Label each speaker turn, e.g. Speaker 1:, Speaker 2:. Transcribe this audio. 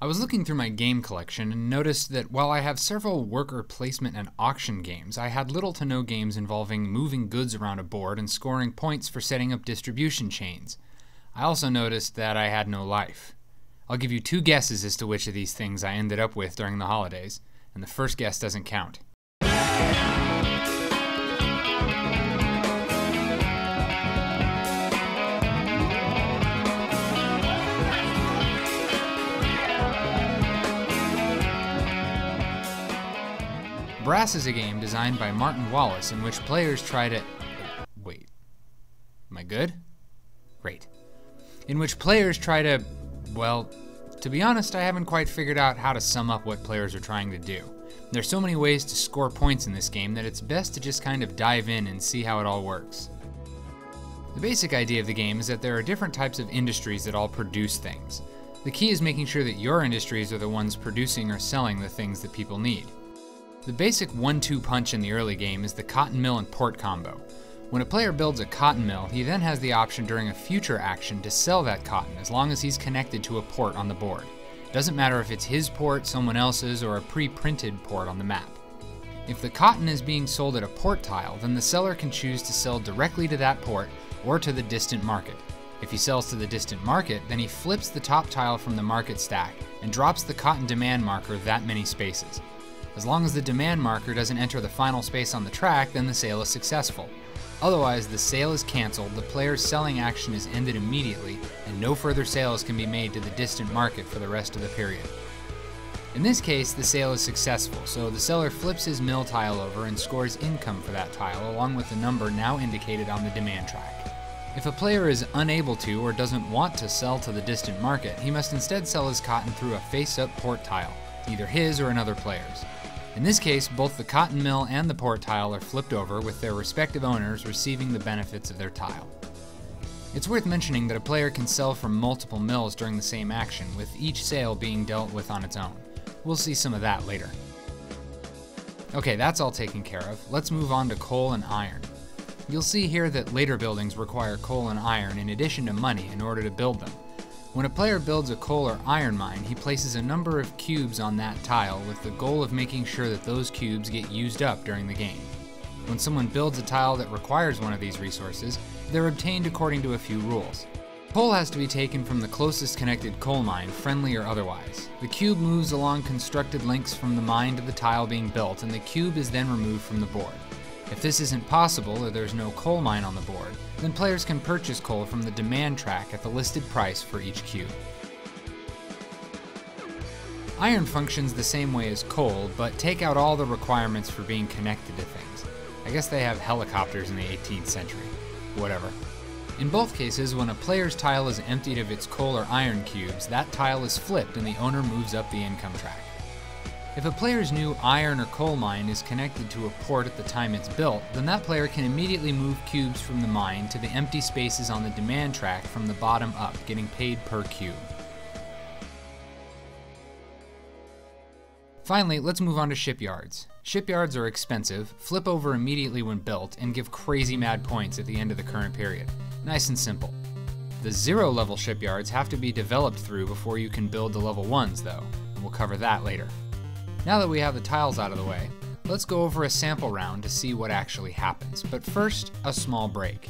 Speaker 1: I was looking through my game collection and noticed that while I have several worker placement and auction games, I had little to no games involving moving goods around a board and scoring points for setting up distribution chains. I also noticed that I had no life. I'll give you 2 guesses as to which of these things I ended up with during the holidays, and the first guess doesn't count. Brass is a game designed by Martin Wallace in which players try to... Wait. Am I good? Great. In which players try to... Well, to be honest, I haven't quite figured out how to sum up what players are trying to do. There's so many ways to score points in this game that it's best to just kind of dive in and see how it all works. The basic idea of the game is that there are different types of industries that all produce things. The key is making sure that your industries are the ones producing or selling the things that people need. The basic 1-2 punch in the early game is the cotton mill and port combo. When a player builds a cotton mill, he then has the option during a future action to sell that cotton as long as he's connected to a port on the board. It doesn't matter if it's his port, someone else's, or a pre-printed port on the map. If the cotton is being sold at a port tile, then the seller can choose to sell directly to that port or to the distant market. If he sells to the distant market, then he flips the top tile from the market stack and drops the cotton demand marker that many spaces. As long as the demand marker doesn't enter the final space on the track, then the sale is successful. Otherwise, the sale is canceled, the player's selling action is ended immediately, and no further sales can be made to the distant market for the rest of the period. In this case, the sale is successful, so the seller flips his mill tile over and scores income for that tile along with the number now indicated on the demand track. If a player is unable to or doesn't want to sell to the distant market, he must instead sell his cotton through a face-up port tile, either his or another player's. In this case, both the cotton mill and the port tile are flipped over with their respective owners receiving the benefits of their tile. It's worth mentioning that a player can sell from multiple mills during the same action, with each sale being dealt with on its own. We'll see some of that later. Okay, that's all taken care of. Let's move on to coal and iron. You'll see here that later buildings require coal and iron in addition to money in order to build them. When a player builds a coal or iron mine, he places a number of cubes on that tile with the goal of making sure that those cubes get used up during the game. When someone builds a tile that requires one of these resources, they're obtained according to a few rules. Coal has to be taken from the closest connected coal mine, friendly or otherwise. The cube moves along constructed links from the mine to the tile being built, and the cube is then removed from the board. If this isn't possible or there's no coal mine on the board, then players can purchase coal from the demand track at the listed price for each cube. Iron functions the same way as coal, but take out all the requirements for being connected to things. I guess they have helicopters in the 18th century. Whatever. In both cases, when a player's tile is emptied of its coal or iron cubes, that tile is flipped and the owner moves up the income track. If a player's new iron or coal mine is connected to a port at the time it's built, then that player can immediately move cubes from the mine to the empty spaces on the demand track from the bottom up, getting paid per cube. Finally, let's move on to shipyards. Shipyards are expensive, flip over immediately when built, and give crazy mad points at the end of the current period. Nice and simple. The 0-level shipyards have to be developed through before you can build the level 1s though, and we'll cover that later. Now that we have the tiles out of the way, let's go over a sample round to see what actually happens. But first, a small break.